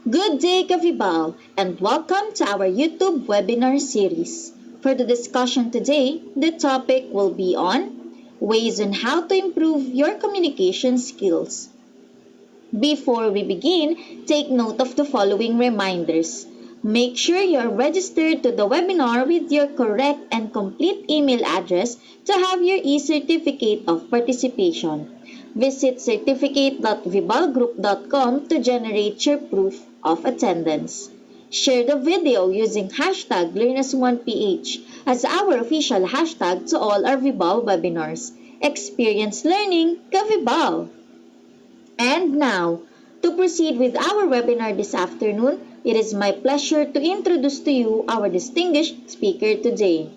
Good day, Kavibal, and welcome to our YouTube webinar series. For the discussion today, the topic will be on ways on how to improve your communication skills. Before we begin, take note of the following reminders. Make sure you are registered to the webinar with your correct and complete email address to have your e-certificate of participation. Visit certificate.vibalgroup.com to generate your proof of attendance. Share the video using hashtag LearnAs1PH as our official hashtag to all our Vibal webinars. Experience learning, ka-Vibal! And now, to proceed with our webinar this afternoon, it is my pleasure to introduce to you our distinguished speaker today.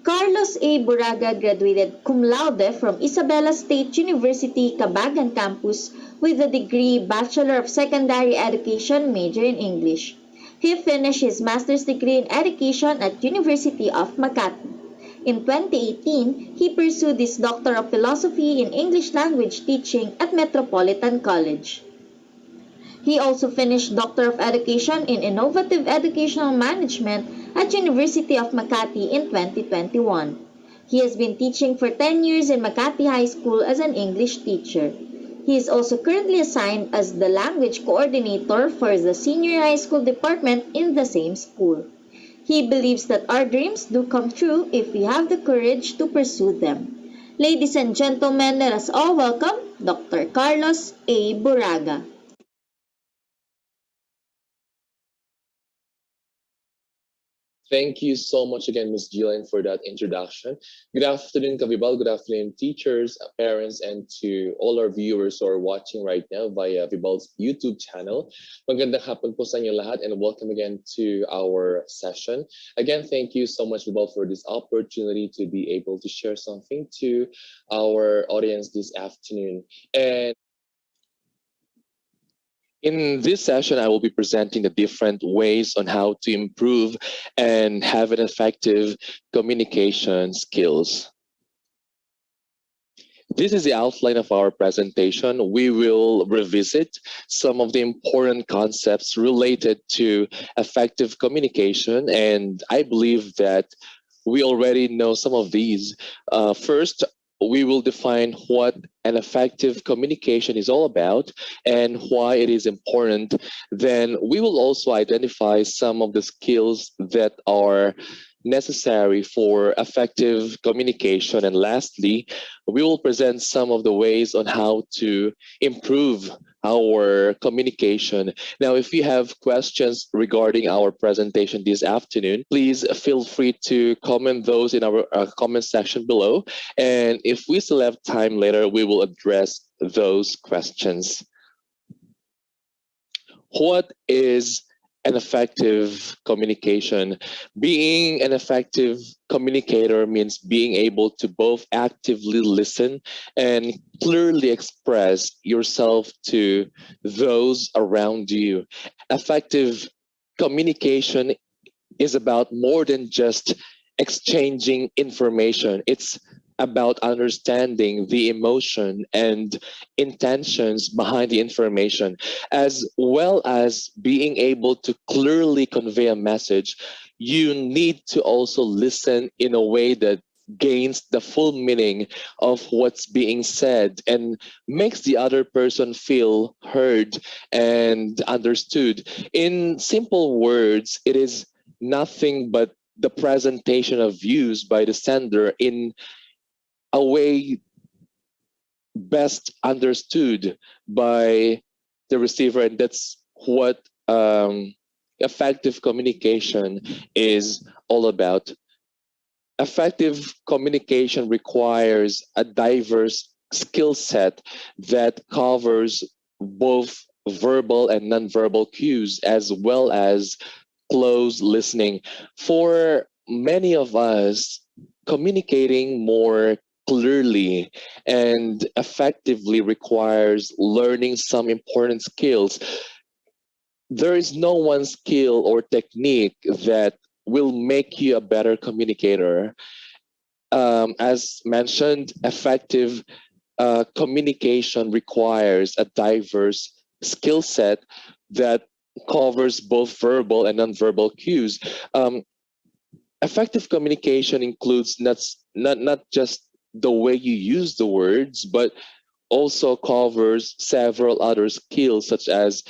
Carlos A. Buraga graduated cum laude from Isabela State University, Cabagan Campus with a degree Bachelor of Secondary Education major in English. He finished his master's degree in education at University of Makati. In 2018, he pursued his Doctor of Philosophy in English Language Teaching at Metropolitan College. He also finished Doctor of Education in Innovative Educational Management at University of Makati in 2021. He has been teaching for 10 years in Makati High School as an English teacher. He is also currently assigned as the language coordinator for the senior high school department in the same school. He believes that our dreams do come true if we have the courage to pursue them. Ladies and gentlemen, let us all welcome Dr. Carlos A. Buraga. Thank you so much again, Ms. Jillian, for that introduction. Good afternoon, Kavibal. Good afternoon, teachers, parents, and to all our viewers who are watching right now via Vibal's YouTube channel. Magandang hapon po sa inyo lahat and welcome again to our session. Again, thank you so much, Vibal, for this opportunity to be able to share something to our audience this afternoon. And in this session, I will be presenting the different ways on how to improve and have an effective communication skills. This is the outline of our presentation. We will revisit some of the important concepts related to effective communication, and I believe that we already know some of these. First, we will define what an effective communication is all about and why it is important. Then we will also identify some of the skills that are necessary for effective communication. And lastly, we will present some of the ways on how to improve our communication. Now, if you have questions regarding our presentation this afternoon, please feel free to comment those in our comment section below. And if we still have time later, we will address those questions. What is an effective communication? Being an effective communicator means being able to both actively listen and clearly express yourself to those around you. Effective communication is about more than just exchanging information. It's about understanding the emotion and intentions behind the information, as well as being able to clearly convey a message. You need to also listen in a way that gains the full meaning of what's being said and makes the other person feel heard and understood. In simple words, it is nothing but the presentation of views by the sender in a way best understood by the receiver, and that's what effective communication is all about. Effective communication requires a diverse skill set that covers both verbal and nonverbal cues as well as close listening. For many of us, communicating more clearly and effectively requires learning some important skills. There is no one skill or technique that will make you a better communicator. As mentioned, effective communication requires a diverse skill set that covers both verbal and nonverbal cues. Um, Effective communication includes not just the way you use the words, but also covers several other skills such as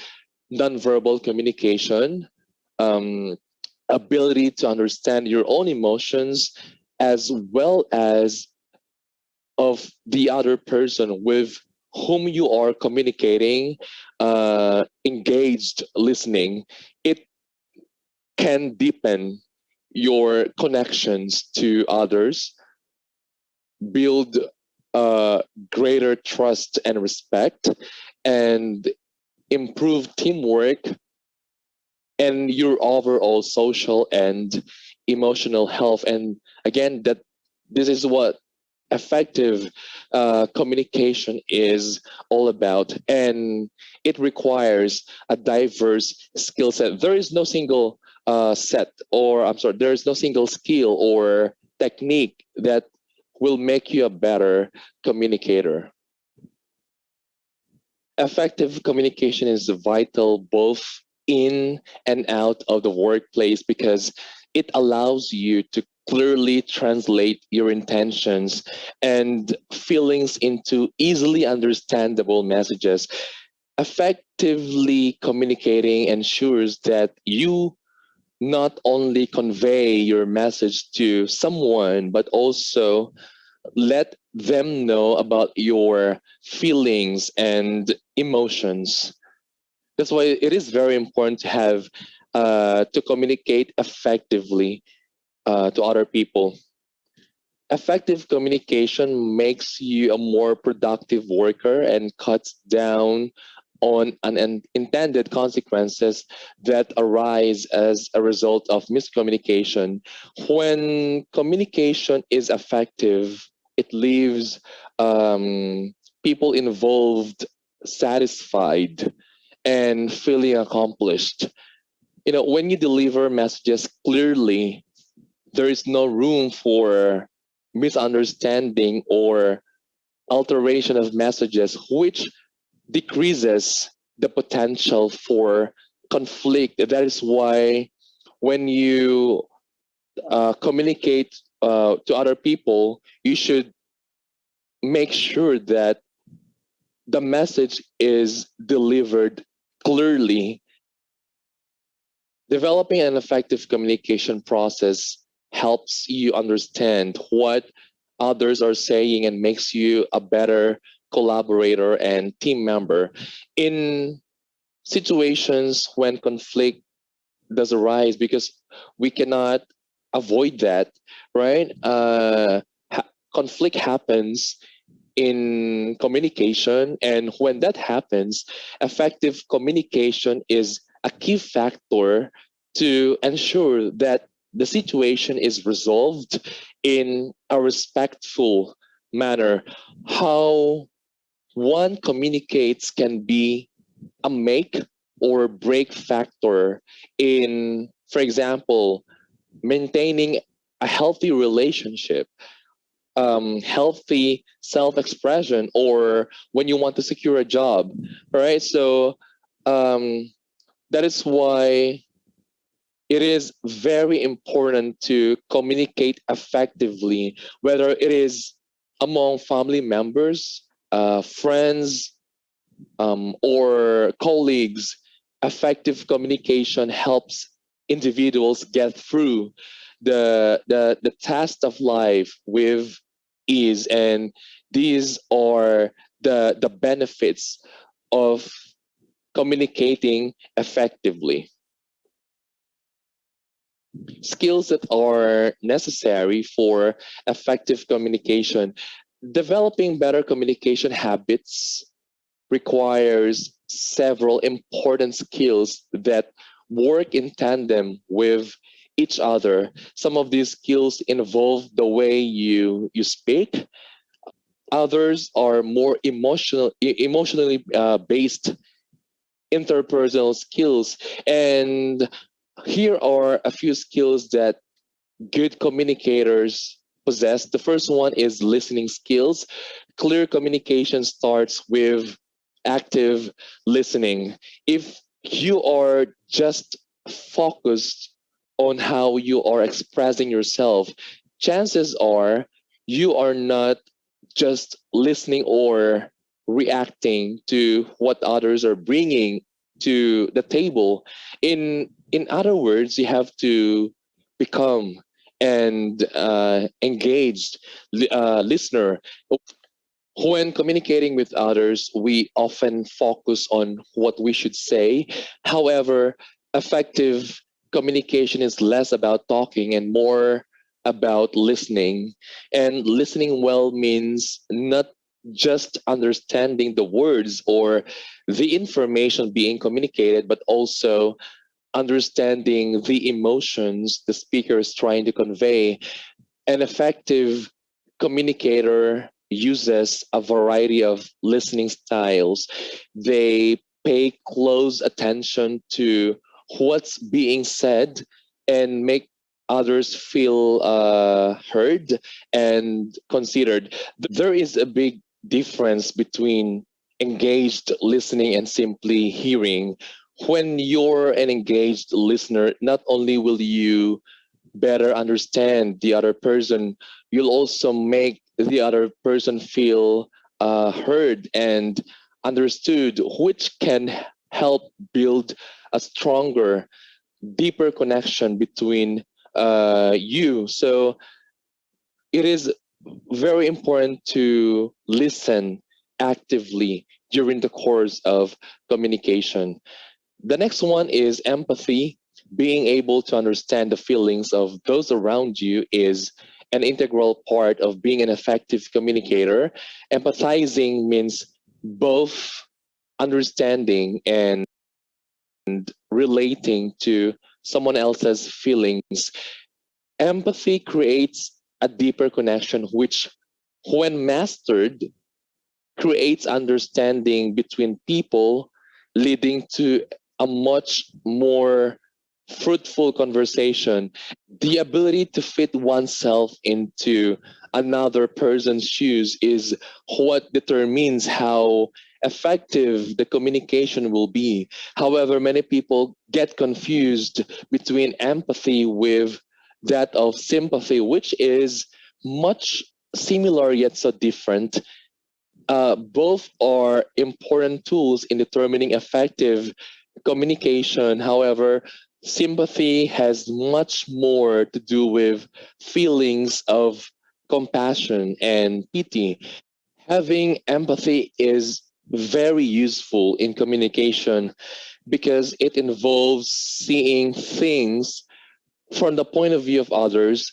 nonverbal communication, um, ability to understand your own emotions, as well as of the other person with whom you are communicating, engaged listening. It can deepen your connections to others, build greater trust and respect, and improve teamwork and your overall social and emotional health. And again, that this is what effective communication is all about, and it requires a diverse skill set. There is no single set, or I'm sorry, there is no single skill or technique that will make you a better communicator. Effective communication is vital both in and out of the workplace because it allows you to clearly translate your intentions and feelings into easily understandable messages. Effectively communicating ensures that you not only convey your message to someone, but also let them know about your feelings and emotions. That's why it is very important to have to communicate effectively to other people. Effective communication makes you a more productive worker and cuts down on unintended consequences that arise as a result of miscommunication. When communication is effective, it leaves people involved satisfied and feeling accomplished. You know, when you deliver messages clearly, there is no room for misunderstanding or alteration of messages, which decreases the potential for conflict. That is why when you communicate to other people, you should make sure that the message is delivered clearly. Developing an effective communication process helps you understand what others are saying and makes you a better collaborator and team member. In situations when conflict does arise, because we cannot avoid that, right? Conflict happens in communication, and when that happens, effective communication is a key factor to ensure that the situation is resolved in a respectful manner. How one communicates can be a make or break factor in, for example, maintaining a healthy relationship, healthy self-expression, or when you want to secure a job. All right, so um, that is why it is very important to communicate effectively, whether it is among family members, friends, or colleagues. Effective communication helps individuals get through the test of life with ease, and these are the benefits of communicating effectively. Skills that are necessary for effective communication. Developing better communication habits requires several important skills that work in tandem with each other. Some of these skills involve the way you speak. Others are more emotionally based interpersonal skills. And here are a few skills that good communicators possess. The first one is listening skills. Clear communication starts with active listening. If you are just focused on how you are expressing yourself, chances are you are not just listening or reacting to what others are bringing to the table. In other words, you have to become and engaged listener. When communicating with others, we often focus on what we should say. However, effective communication is less about talking and more about listening. And listening well means not just understanding the words or the information being communicated, but also understanding the emotions the speaker is trying to convey. An effective communicator uses a variety of listening styles. They pay close attention to what's being said and make others feel heard and considered. There is a big difference between engaged listening and simply hearing. When you're an engaged listener, not only will you better understand the other person, you'll also make the other person feel heard and understood, which can help build a stronger, deeper connection between you. So it is very important to listen actively during the course of communication. The next one is empathy. Being able to understand the feelings of those around you is an integral part of being an effective communicator. Empathizing means both understanding and relating to someone else's feelings. Empathy creates a deeper connection, which, when mastered, creates understanding between people, leading to a much more fruitful conversation. The ability to fit oneself into another person's shoes is what determines how effective the communication will be. However, many people get confused between empathy with that of sympathy, which is much similar yet so different. Both are important tools in determining effective communication. However, sympathy has much more to do with feelings of compassion and pity. Having empathy is very useful in communication because it involves seeing things from the point of view of others.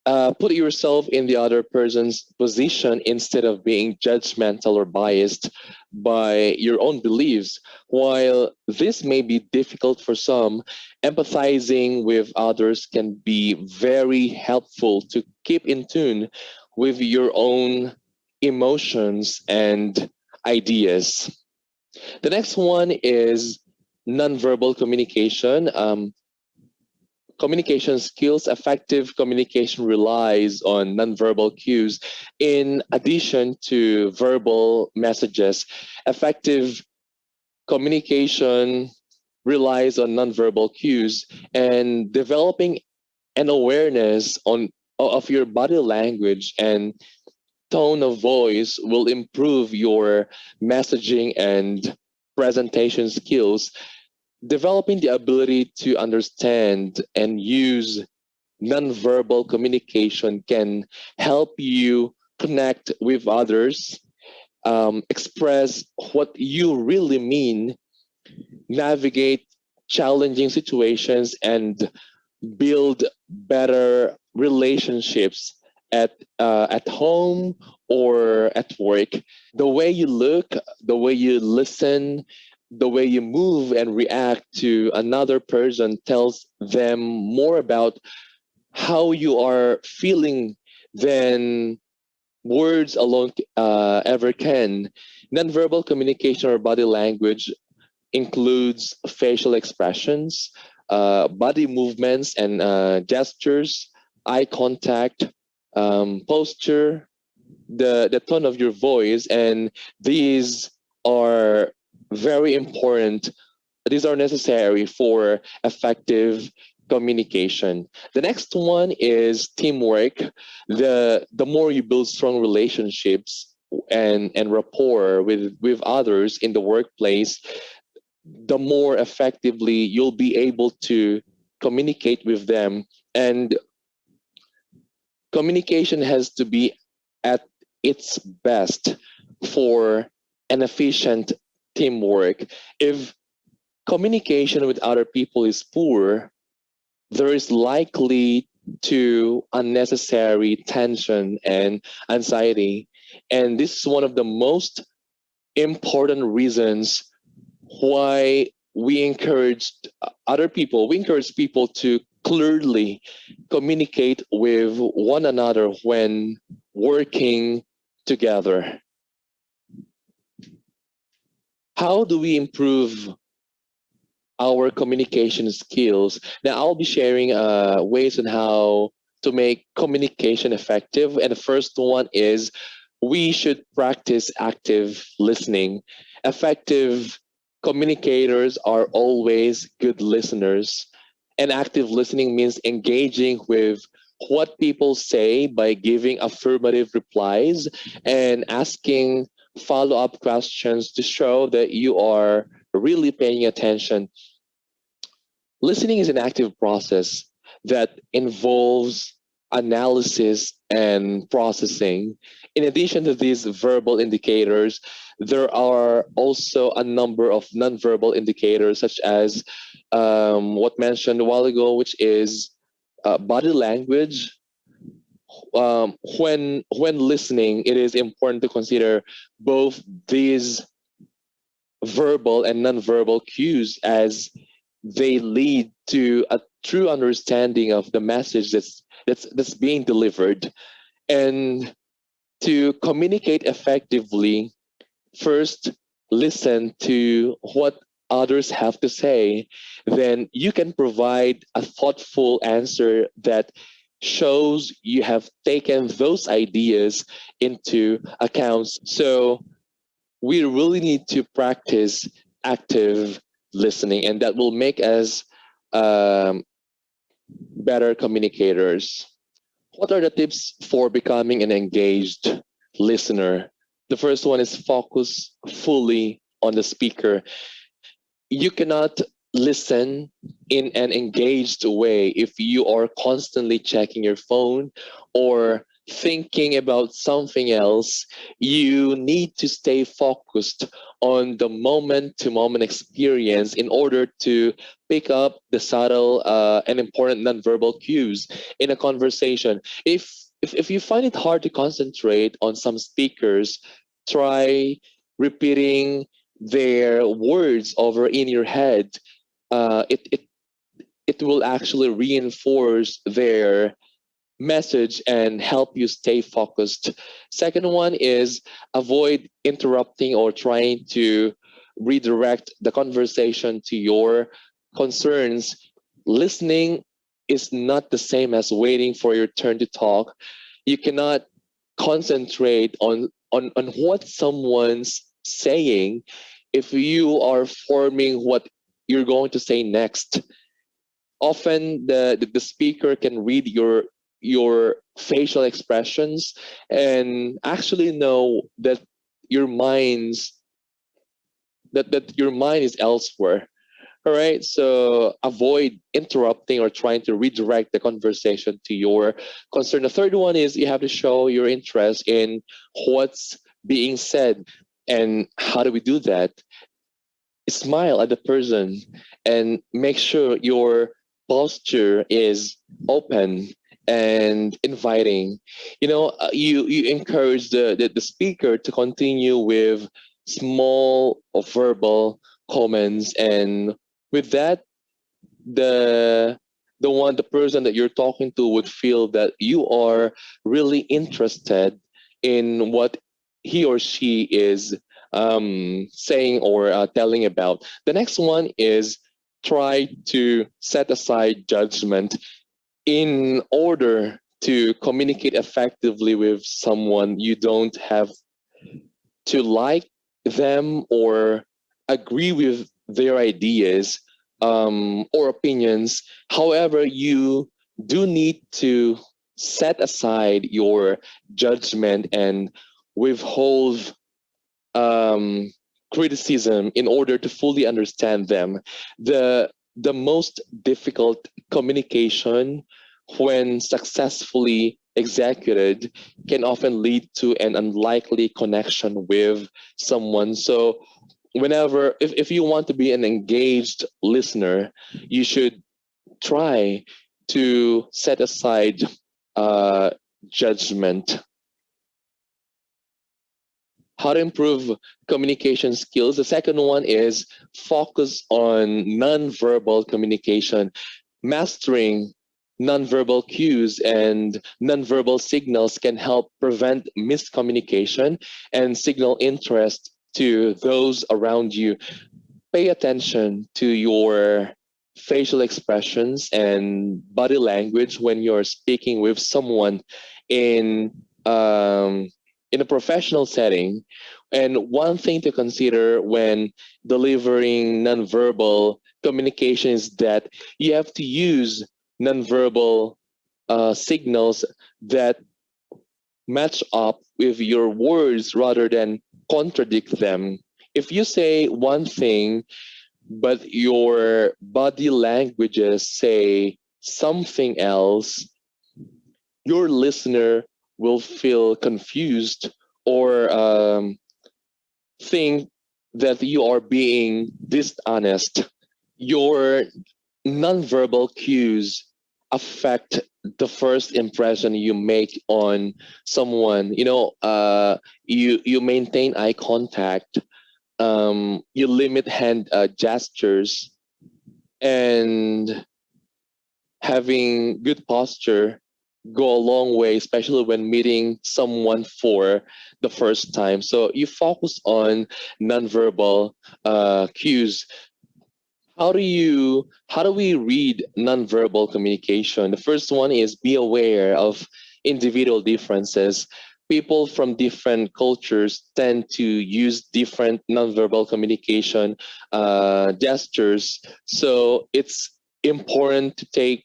Put yourself in the other person's position instead of being judgmental or biased by your own beliefs. While this may be difficult for some, empathizing with others can be very helpful to keep in tune with your own emotions and ideas. The next one is nonverbal communication. Communication skills. Effective communication relies on nonverbal cues in addition to verbal messages. Effective communication relies on nonverbal cues, and developing an awareness of your body language and tone of voice will improve your messaging and presentation skills. Developing the ability to understand and use nonverbal communication can help you connect with others, express what you really mean, navigate challenging situations, and build better relationships at home or at work. The way you look, the way you listen, the way you move and react to another person tells them more about how you are feeling than words alone ever can. Nonverbal communication or body language includes facial expressions, body movements and gestures, eye contact, posture, the tone of your voice, and these are very important These are necessary for effective communication. The next one is teamwork. The more you build strong relationships and rapport with others in the workplace, the more effectively you'll be able to communicate with them. And communication has to be at its best for an efficient teamwork. If communication with other people is poor, there is likely to unnecessary tension and anxiety. And this is one of the most important reasons why we encourage people to clearly communicate with one another when working together. How do we improve our communication skills? Now, I'll be sharing ways on how to make communication effective. And the first one is we should practice active listening. Effective communicators are always good listeners. And active listening means engaging with what people say by giving affirmative replies and asking follow up questions to show that you are really paying attention. Listening is an active process that involves analysis and processing. In addition to these verbal indicators, there are also a number of nonverbal indicators, such as what mentioned a while ago, which is body language. When listening, it is important to consider both these verbal and nonverbal cues as they lead to a true understanding of the message that's being delivered. And to communicate effectively, first listen to what others have to say. Then you can provide a thoughtful answer that shows you have taken those ideas into accounts. So we really need to practice active listening, and that will make us um, better communicators. What are the tips for becoming an engaged listener? The first one is focus fully on the speaker. You cannot listen in an engaged way if you are constantly checking your phone or thinking about something else. You need to stay focused on the moment to moment experience in order to pick up the subtle and important nonverbal cues in a conversation. If you find it hard to concentrate on some speakers, try repeating their words over in your head. It will actually reinforce their message and help you stay focused. Second one is avoid interrupting or trying to redirect the conversation to your concerns. Listening is not the same as waiting for your turn to talk. You cannot concentrate on what someone's saying if you are forming what you're going to say next. Often the speaker can read your facial expressions and actually know that your mind's that your mind is elsewhere. All right, so avoid interrupting or trying to redirect the conversation to your concern. The third one is you have to show your interest in what's being said. And how do we do that? Smile at the person and make sure your posture is open and inviting. You encourage the speaker to continue with small verbal comments, and with that, the the person that you're talking to would feel that you are really interested in what he or she is saying or telling about. The next one is try to set aside judgment in order to communicate effectively with someone. You don't have to like them or agree with their ideas or opinions. However, you do need to set aside your judgment and withhold um, criticism in order to fully understand them. The most difficult communication, when successfully executed, can often lead to an unlikely connection with someone. So whenever, if you want to be an engaged listener, you should try to set aside uh, judgment. How to improve communication skills. The second one is focus on nonverbal communication. Mastering nonverbal cues and nonverbal signals can help prevent miscommunication and signal interest to those around you. Pay attention to your facial expressions and body language when you're speaking with someone in um, in a professional setting. And one thing to consider when delivering nonverbal communication is that you have to use nonverbal signals that match up with your words rather than contradict them. If you say one thing but your body languages say something else, your listener will feel confused or think that you are being dishonest. Your nonverbal cues affect the first impression you make on someone. You maintain eye contact, you limit hand gestures, and having good posture go a long way, especially when meeting someone for the first time. So you focus on nonverbal cues. How do we read nonverbal communication? The first one is be aware of individual differences. People from different cultures tend to use different nonverbal communication gestures. So it's important to take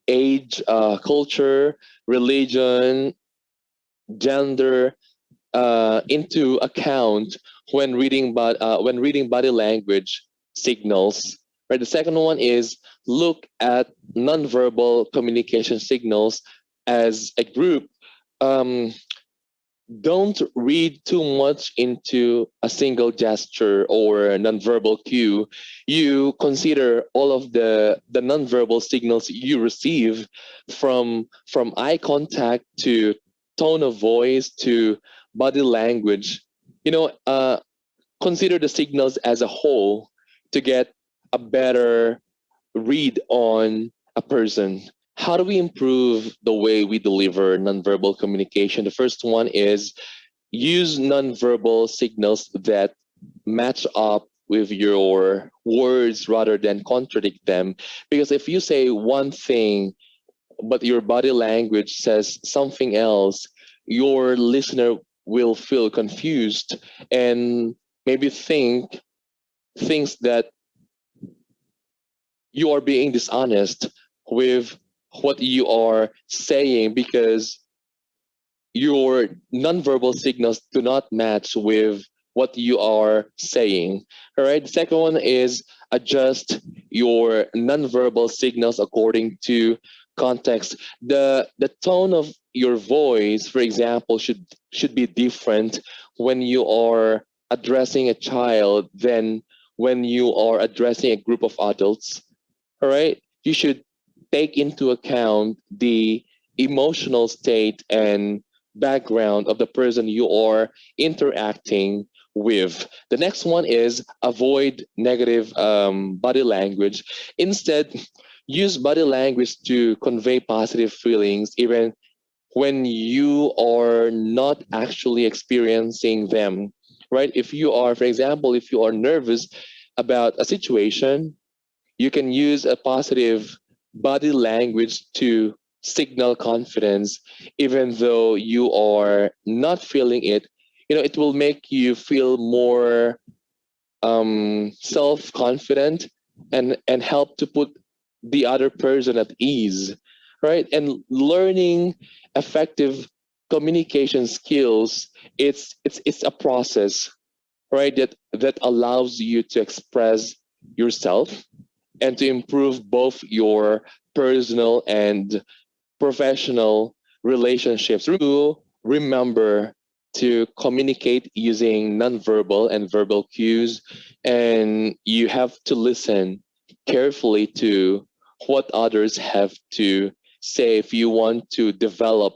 age, culture, religion, gender into account when reading body language signals. Right. The second one is look at nonverbal communication signals as a group. Um, don't read too much into a single gesture or nonverbal cue. You consider all of the nonverbal signals you receive, from eye contact to tone of voice to body language. You know, consider the signals as a whole to get a better read on a person. How do we improve the way we deliver nonverbal communication? The first one is use nonverbal signals that match up with your words rather than contradict them. Because if you say one thing, but your body language says something else, your listener will feel confused and maybe think things that you are being dishonest with what you are saying because your nonverbal signals do not match with what you are saying. All right. The second one is adjust your nonverbal signals according to context. The tone of your voice, for example, should be different when you are addressing a child than when you are addressing a group of adults. All right. You should take into account the emotional state and background of the person you are interacting with. The next one is avoid negative body language. Instead, use body language to convey positive feelings, even when you are not actually experiencing them. Right? If you are, for example, if you are nervous about a situation, you can use a positive body language to signal confidence, even though you are not feeling it. It will make you feel more self-confident, and help to put the other person at ease, right? And learning effective communication skills, it's a process, right, that allows you to express yourself and to improve both your personal and professional relationships. Remember to communicate using nonverbal and verbal cues, and you have to listen carefully to what others have to say if you want to develop,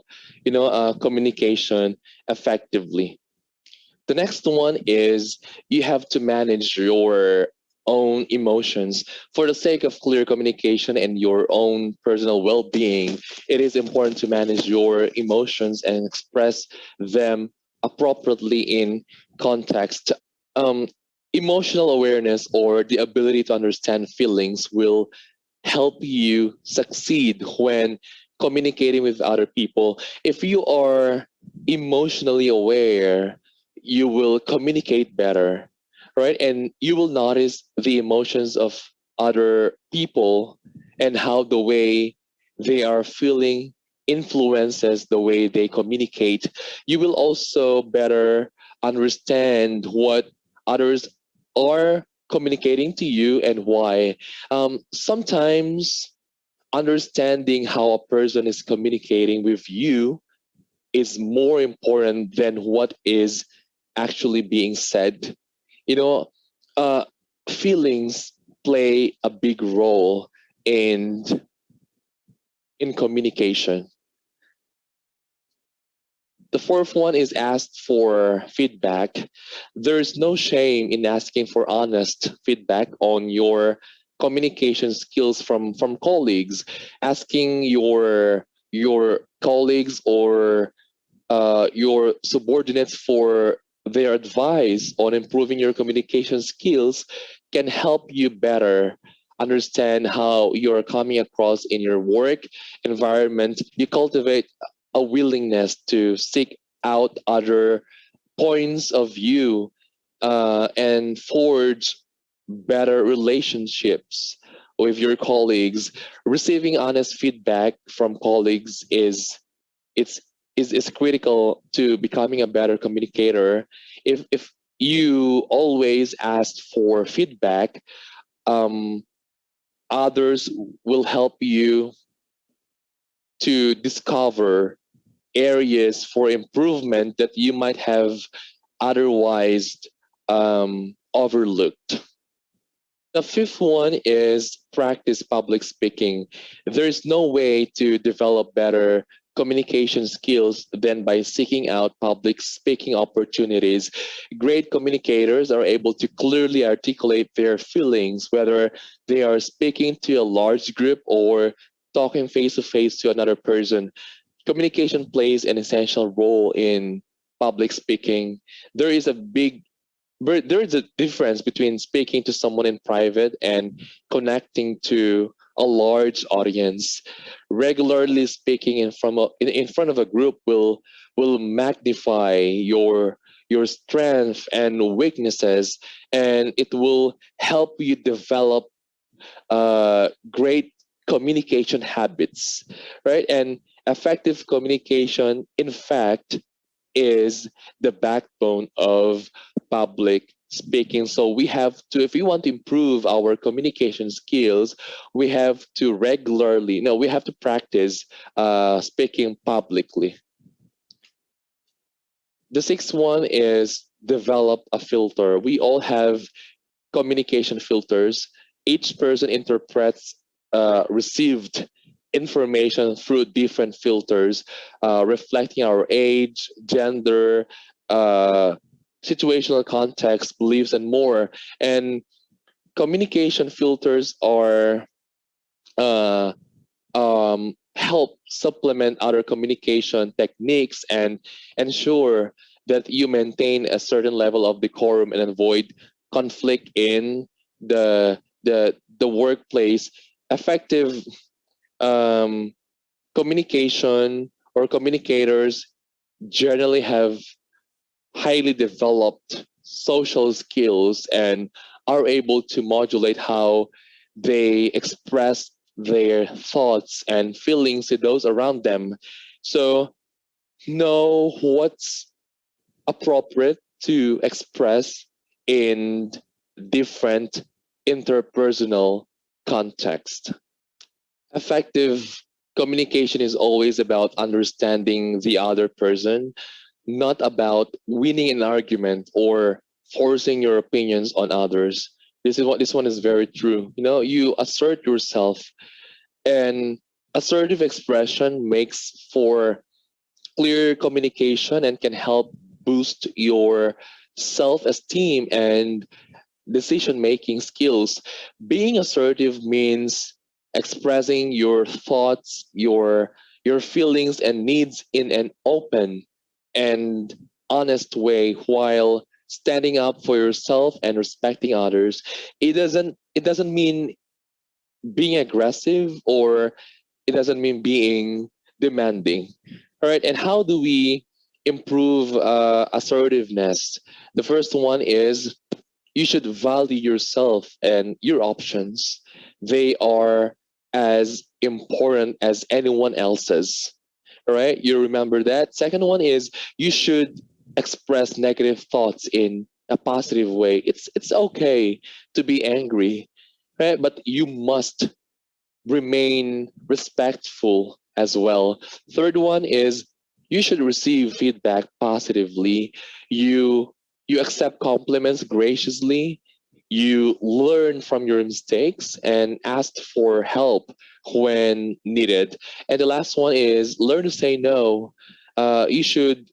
communication effectively. The next one is you have to manage your own emotions. For the sake of clear communication and your own personal well being, it is important to manage your emotions and express them appropriately in context. Um, Emotional awareness, or the ability to understand feelings, will help you succeed when communicating with other people. If you are emotionally aware, you will communicate better, right? And you will notice the emotions of other people and how the way they are feeling influences the way they communicate. You will also better understand what others are communicating to you and why. Sometimes understanding how a person is communicating with you is more important than what is actually being said. You know, uh, Feelings play a big role in communication. The fourth one is asked for feedback. There's no shame in asking for honest feedback on your communication skills from colleagues. Asking your colleagues or your subordinates for their advice on improving your communication skills can help you better understand how you're coming across in your work environment. You cultivate a willingness to seek out other points of view and forge better relationships with your colleagues. Receiving honest feedback from colleagues it's is critical to becoming a better communicator. If you always ask for feedback, um, others will help you to discover areas for improvement that you might have otherwise overlooked. The fifth one is practice public speaking. There's no way to develop better communication skills than by seeking out public speaking opportunities. Great communicators are able to clearly articulate their feelings, whether they are speaking to a large group or talking face to face to another person. Communication plays an essential role in public speaking. There is a big there is a difference between speaking to someone in private and connecting to a large audience. Regularly speaking in front of a group will magnify your strength and weaknesses, and it will help you develop great communication habits, right? And effective communication, in fact, is the backbone of public speaking. So we have to, if we want to improve our communication skills, we have to regularly, no, we have to practice speaking publicly. The sixth one is develop a filter. We all have communication filters. Each person interprets received information through different filters, reflecting our age, gender, uh, situational context, beliefs, and more. And communication filters are uh, help supplement other communication techniques and ensure that you maintain a certain level of decorum and avoid conflict in the workplace. Effective um, communication or communicators generally have highly developed social skills and are able to modulate how they express their thoughts and feelings to those around them. So know what's appropriate to express in different interpersonal context. Effective communication is always about understanding the other person, not about winning an argument or forcing your opinions on others. This one is very true. You know, you assert yourself, and assertive expression makes for clear communication and can help boost your self-esteem and decision-making skills. Being assertive means expressing your thoughts, your feelings and needs in an open and honest way while standing up for yourself and respecting others. It doesn't mean being aggressive, or it doesn't mean being demanding. All right, and how do we improve assertiveness? The first one is you should value yourself and your options. They are as important as anyone else's. All right, you remember that. Second one is you should express negative thoughts in a positive way. It's okay to be angry, right? But you must remain respectful as well. Third one is you should receive feedback positively. You accept compliments graciously. You learn from your mistakes and ask for help when needed. And the last one is learn to say no. You should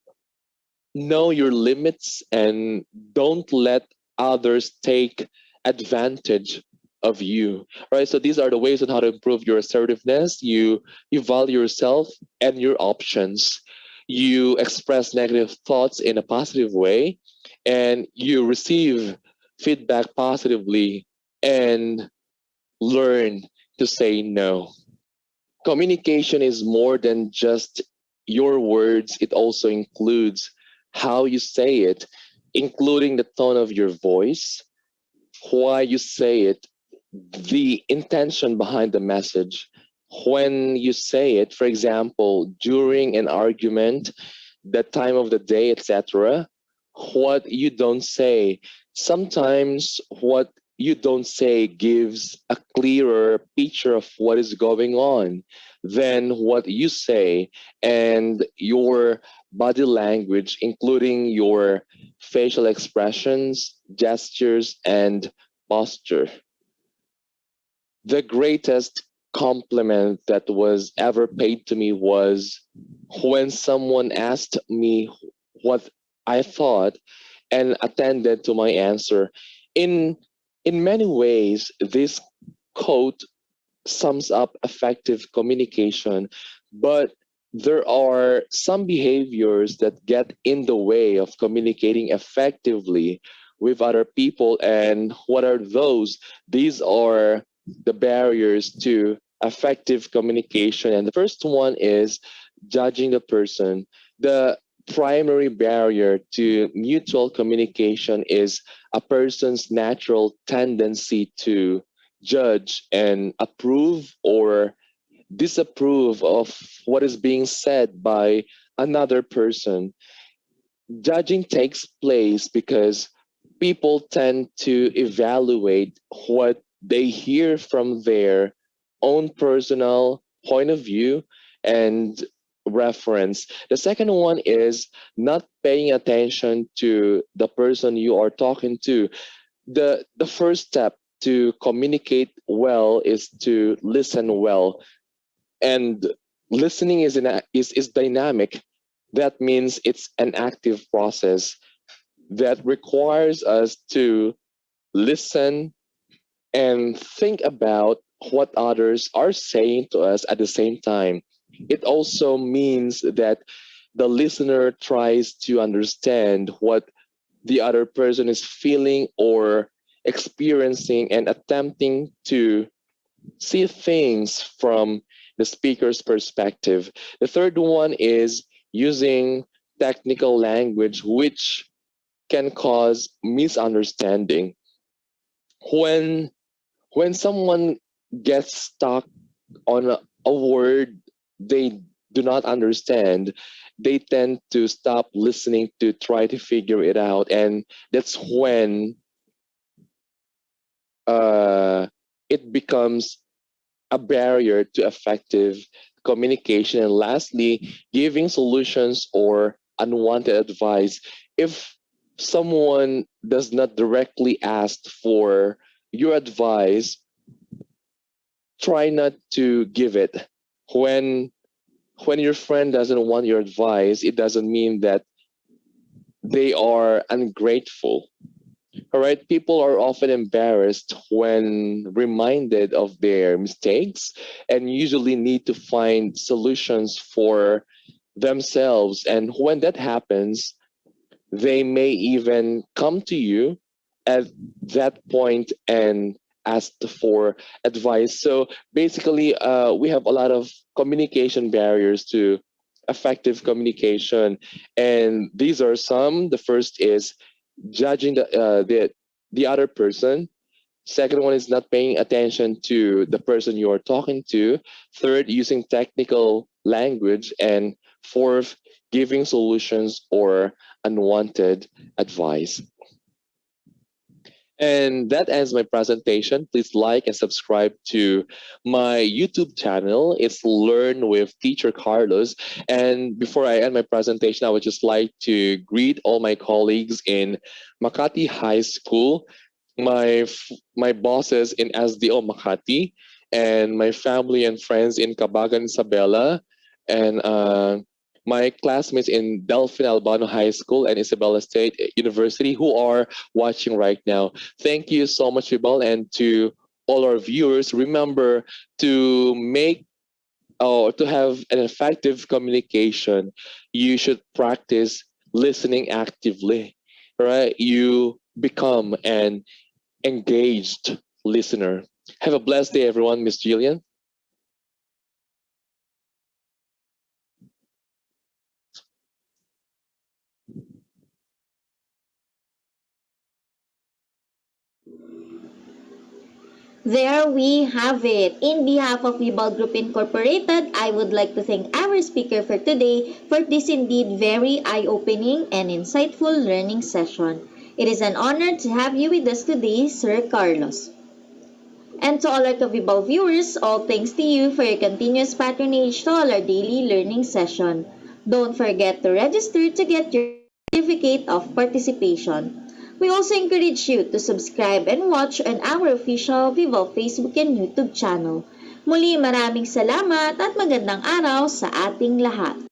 know your limits and don't let others take advantage of you. Right, so these are the ways on how to improve your assertiveness. You value yourself and your options. You express negative thoughts in a positive way, and you receive feedback positively, and learn to say no. Communication is more than just your words, it also includes how you say it, including the tone of your voice, why you say it, the intention behind the message. When you say it, for example, during an argument, the time of the day, etc., what you don't say. Sometimes what you don't say gives a clearer picture of what is going on than what you say, and your body language, including your facial expressions, gestures, and posture. The greatest compliment that was ever paid to me was when someone asked me what I thought and attended to my answer. In in many ways, this quote sums up effective communication, but there are some behaviors that get in the way of communicating effectively with other people. And what are those? These are the barriers to effective communication. And the first one is judging the person. The primary barrier to mutual communication is a person's natural tendency to judge and approve or disapprove of what is being said by another person. Judging takes place because people tend to evaluate what they hear from their own personal point of view and reference. The second one is not paying attention to the person you are talking to. The first step to communicate well is to listen well, and listening is dynamic. That means it's an active process that requires us to listen and think about what others are saying to us at the same time. It also means that the listener tries to understand what the other person is feeling or experiencing and attempting to see things from the speaker's perspective. The third one is using technical language, which can cause misunderstanding. When when someone gets stuck on a word they do not understand, they tend to stop listening to try to figure it out, and that's when uh, it becomes a barrier to effective communication. And lastly, giving solutions or unwanted advice. If someone does not directly ask for your advice, try not to give it. When when your friend doesn't want your advice, it doesn't mean that they are ungrateful. All right, people are often embarrassed when reminded of their mistakes and usually need to find solutions for themselves. And when that happens, they may even come to you at that point and ask for advice. So basically, we have a lot of communication barriers to effective communication, and these are some. The first is judging the other person. Second one is not paying attention to the person you are talking to. Third, using technical language. And fourth, giving solutions or unwanted advice. And that ends my presentation. Please like and subscribe to my YouTube channel. It's Learn with Teacher Carlos. And before I end my presentation, I would just like to greet all my colleagues in Makati High School, my bosses in SDO Makati, and my family and friends in Cabagan Isabela, and my classmates in Delphin Albano High School and Isabela State University who are watching right now. Thank you so much, Vibal, and to all our viewers. Remember to make or to have an effective communication, you should practice listening actively. Right? You become an engaged listener. Have a blessed day, everyone. Miss Jillian. There we have it. In behalf of Vibal Group Incorporated, I would like to thank our speaker for today for this indeed very eye-opening and insightful learning session. It is an honor to have you with us today, Sir Carlos. And to all our Vibal viewers, all thanks to you for your continuous patronage to all our daily learning session. Don't forget to register to get your certificate of participation. We also encourage you to subscribe and watch on our official Vivo Facebook and YouTube channel. Muli maraming salamat at magandang araw sa ating lahat.